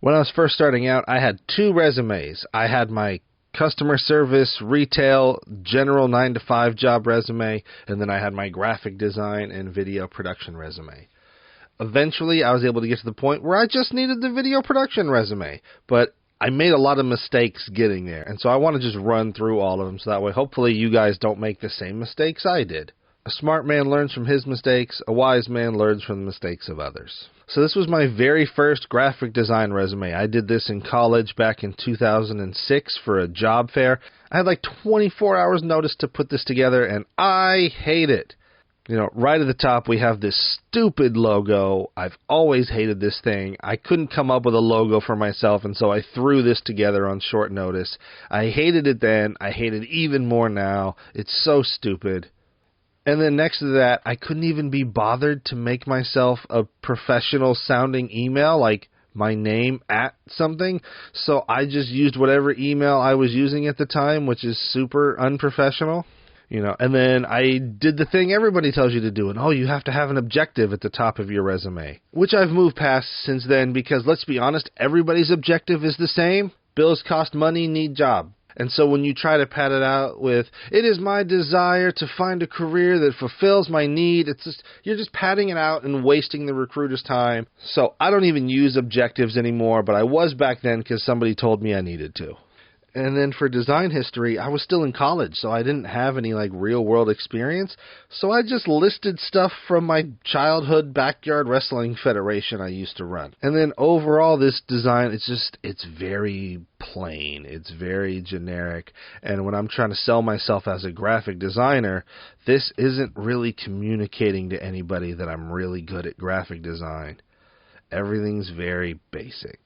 When I was first starting out, I had two resumes. I had my customer service, retail, general 9-to-5 job resume, and then I had my graphic design and video production resume. Eventually, I was able to get to the point where I just needed the video production resume, but I made a lot of mistakes getting there, and so I want to just run through all of them so that way hopefully you guys don't make the same mistakes I did. A smart man learns from his mistakes, a wise man learns from the mistakes of others. So this was my very first graphic design resume. I did this in college back in 2006 for a job fair. I had like 24 hours notice to put this together, and I hate it. You know, right at the top we have this stupid logo. I've always hated this thing. I couldn't come up with a logo for myself, and so I threw this together on short notice. I hated it then. I hate it even more now. It's so stupid. And then next to that, I couldn't even be bothered to make myself a professional-sounding email, like my name at something. So I just used whatever email I was using at the time, which is super unprofessional. You know, and then I did the thing everybody tells you to do, and you have to have an objective at the top of your resume, which I've moved past since then because, let's be honest, everybody's objective is the same. Bills cost money, need job. And so when you try to pad it out with, it is my desire to find a career that fulfills my need, you're just padding it out and wasting the recruiter's time. So I don't even use objectives anymore, but I was back then because somebody told me I needed to. And then for design history, I was still in college, so I didn't have any real-world experience. So I just listed stuff from my childhood backyard wrestling federation I used to run. And then overall, this design, it's very plain. It's very generic. And when I'm trying to sell myself as a graphic designer, this isn't really communicating to anybody that I'm really good at graphic design. Everything's very basic.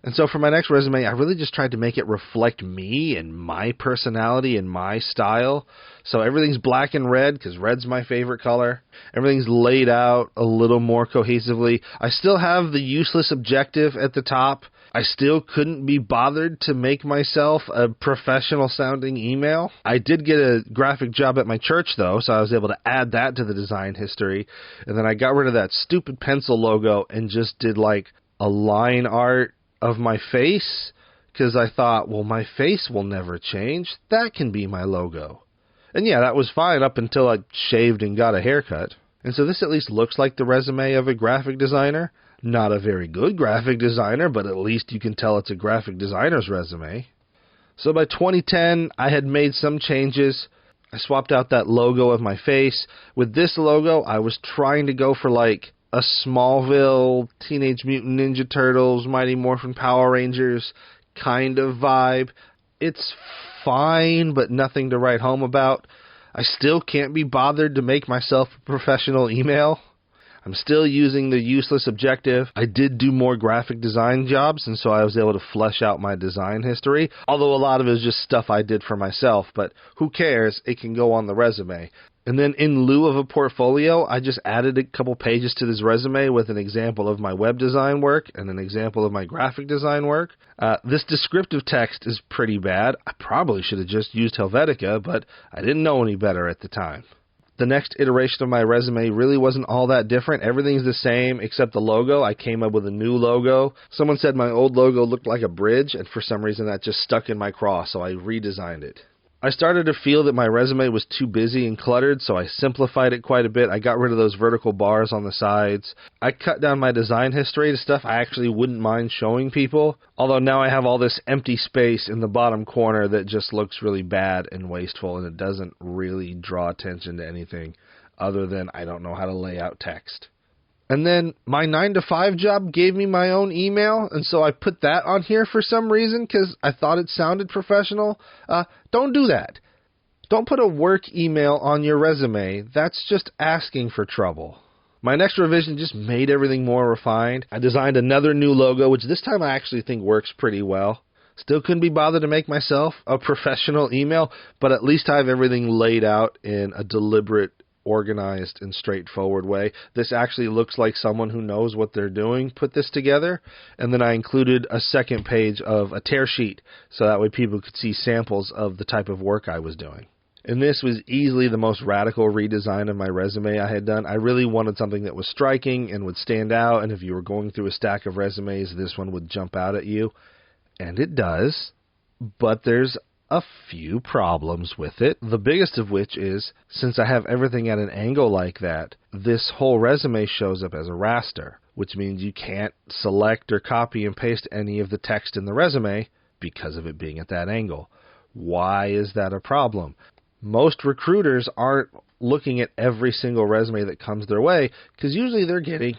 And so for my next resume, I really just tried to make it reflect me and my personality and my style. So everything's black and red because red's my favorite color. Everything's laid out a little more cohesively. I still have the useless objective at the top. I still couldn't be bothered to make myself a professional-sounding email. I did get a graphic job at my church, though, so I was able to add that to the design history. And then I got rid of that stupid pencil logo and just did a line art of my face, because I thought, well, my face will never change. That can be my logo. And yeah, that was fine up until I shaved and got a haircut. And so this at least looks like the resume of a graphic designer. Not a very good graphic designer, but at least you can tell it's a graphic designer's resume. So by 2010, I had made some changes. I swapped out that logo of my face. With this logo, I was trying to go for a Smallville, Teenage Mutant Ninja Turtles, Mighty Morphin Power Rangers kind of vibe. It's fine, but nothing to write home about. I still can't be bothered to make myself a professional email. I'm still using the useless objective. I did do more graphic design jobs, and so I was able to flesh out my design history, although a lot of it is just stuff I did for myself, but who cares? It can go on the resume. And then in lieu of a portfolio, I just added a couple pages to this resume with an example of my web design work and an example of my graphic design work. This descriptive text is pretty bad. I probably should have just used Helvetica, but I didn't know any better at the time. The next iteration of my resume really wasn't all that different. Everything's the same except the logo. I came up with a new logo. Someone said my old logo looked like a bridge, and for some reason that just stuck in my craw, so I redesigned it. I started to feel that my resume was too busy and cluttered, so I simplified it quite a bit. I got rid of those vertical bars on the sides. I cut down my design history to stuff I actually wouldn't mind showing people, although now I have all this empty space in the bottom corner that just looks really bad and wasteful, and it doesn't really draw attention to anything other than I don't know how to lay out text. And then my 9-to-5 job gave me my own email, and so I put that on here for some reason because I thought it sounded professional. Don't do that. Don't put a work email on your resume. That's just asking for trouble. My next revision just made everything more refined. I designed another new logo, which this time I actually think works pretty well. Still couldn't be bothered to make myself a professional email, but at least I have everything laid out in a deliberate, organized, and straightforward way. This actually looks like someone who knows what they're doing put this together. And then I included a second page of a tear sheet so that way people could see samples of the type of work I was doing. And this was easily the most radical redesign of my resume I had done. I really wanted something that was striking and would stand out, and if you were going through a stack of resumes, this one would jump out at you. And it does, but there's a few problems with it. The biggest of which is, since I have everything at an angle like that, this whole resume shows up as a raster, which means you can't select or copy and paste any of the text in the resume because of it being at that angle. Why is that a problem? Most recruiters aren't looking at every single resume that comes their way, because usually they're getting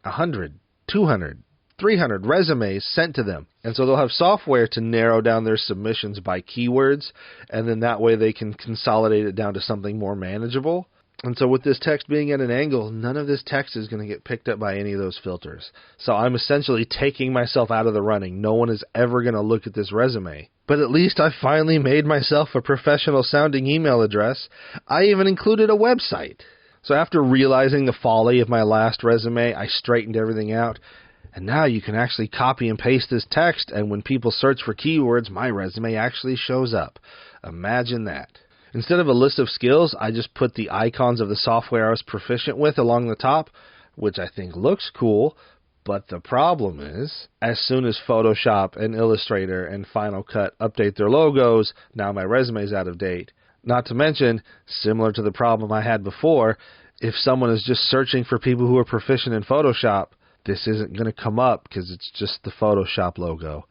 100, 200, 300 resumes sent to them. And so they'll have software to narrow down their submissions by keywords, and then that way they can consolidate it down to something more manageable. And so with this text being at an angle, none of this text is going to get picked up by any of those filters. So I'm essentially taking myself out of the running. No one is ever going to look at this resume. But at least I finally made myself a professional-sounding email address. I even included a website. So after realizing the folly of my last resume, I straightened everything out. And now you can actually copy and paste this text, and when people search for keywords, my resume actually shows up. Imagine that. Instead of a list of skills, I just put the icons of the software I was proficient with along the top, which I think looks cool, but the problem is, as soon as Photoshop and Illustrator and Final Cut update their logos, now my resume's out of date. Not to mention, similar to the problem I had before, if someone is just searching for people who are proficient in Photoshop, this isn't going to come up because it's just the Photoshop logo.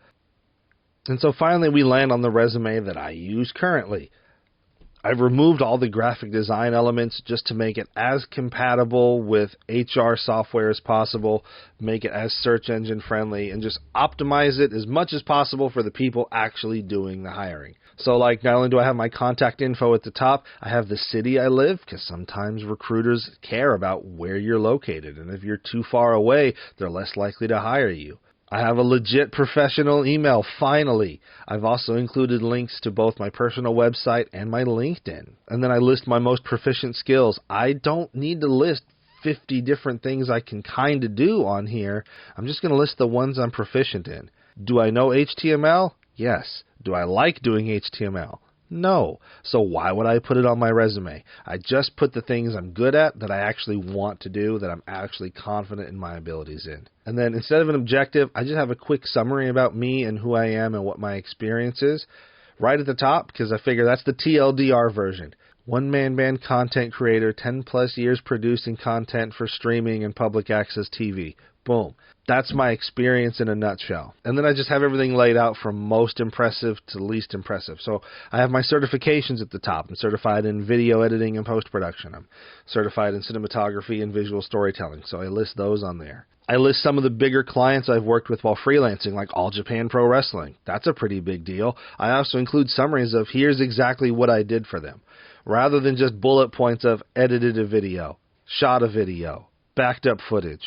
And so finally we land on the resume that I use currently. I've removed all the graphic design elements just to make it as compatible with HR software as possible, make it as search engine friendly, and just optimize it as much as possible for the people actually doing the hiring. So like, not only do I have my contact info at the top, I have the city I live, because sometimes recruiters care about where you're located, and if you're too far away, they're less likely to hire you. I have a legit professional email, finally. I've also included links to both my personal website and my LinkedIn. And then I list my most proficient skills. I don't need to list 50 different things I can kind of do on here. I'm just going to list the ones I'm proficient in. Do I know HTML? Yes. Do I like doing HTML? No. So why would I put it on my resume? I just put the things I'm good at, that I actually want to do, that I'm actually confident in my abilities in. And then instead of an objective, I just have a quick summary about me and who I am and what my experience is right at the top, because I figure that's the TLDR version. One-man band content creator, 10 plus years producing content for streaming and public access TV. Boom. That's my experience in a nutshell. And then I just have everything laid out from most impressive to least impressive. So I have my certifications at the top. I'm certified in video editing and post-production. I'm certified in cinematography and visual storytelling. So I list those on there. I list some of the bigger clients I've worked with while freelancing, like All Japan Pro Wrestling. That's a pretty big deal. I also include summaries of here's exactly what I did for them, rather than just bullet points of edited a video, shot a video, backed up footage.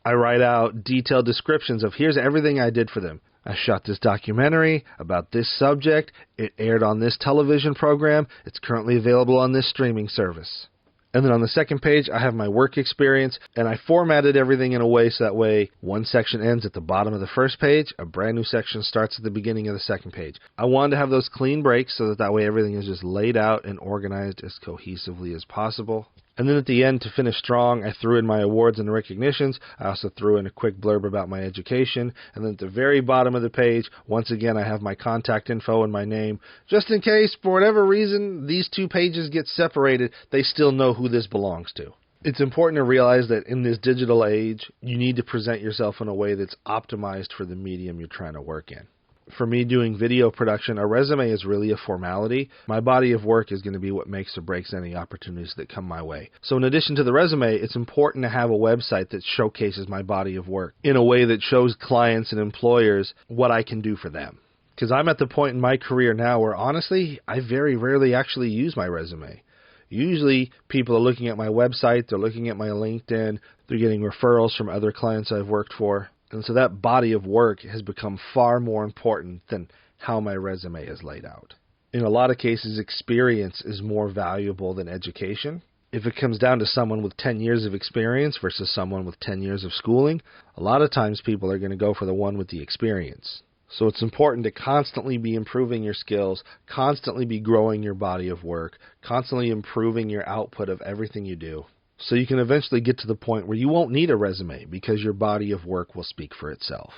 I write out detailed descriptions of here's everything I did for them. I shot this documentary about this subject. It aired on this television program. It's currently available on this streaming service. And then on the second page, I have my work experience, and I formatted everything in a way so that way one section ends at the bottom of the first page, a brand new section starts at the beginning of the second page. I wanted to have those clean breaks so that way everything is just laid out and organized as cohesively as possible. And then at the end, to finish strong, I threw in my awards and recognitions. I also threw in a quick blurb about my education. And then at the very bottom of the page, once again, I have my contact info and my name. Just in case, for whatever reason, these two pages get separated, they still know who this belongs to. It's important to realize that in this digital age, you need to present yourself in a way that's optimized for the medium you're trying to work in. For me doing video production, a resume is really a formality. My body of work is going to be what makes or breaks any opportunities that come my way. So in addition to the resume, it's important to have a website that showcases my body of work in a way that shows clients and employers what I can do for them. Because I'm at the point in my career now where, honestly, I very rarely actually use my resume. Usually, people are looking at my website, they're looking at my LinkedIn, they're getting referrals from other clients I've worked for. And so that body of work has become far more important than how my resume is laid out. In a lot of cases, experience is more valuable than education. If it comes down to someone with 10 years of experience versus someone with 10 years of schooling, a lot of times people are going to go for the one with the experience. So it's important to constantly be improving your skills, constantly be growing your body of work, constantly improving your output of everything you do. So you can eventually get to the point where you won't need a resume because your body of work will speak for itself.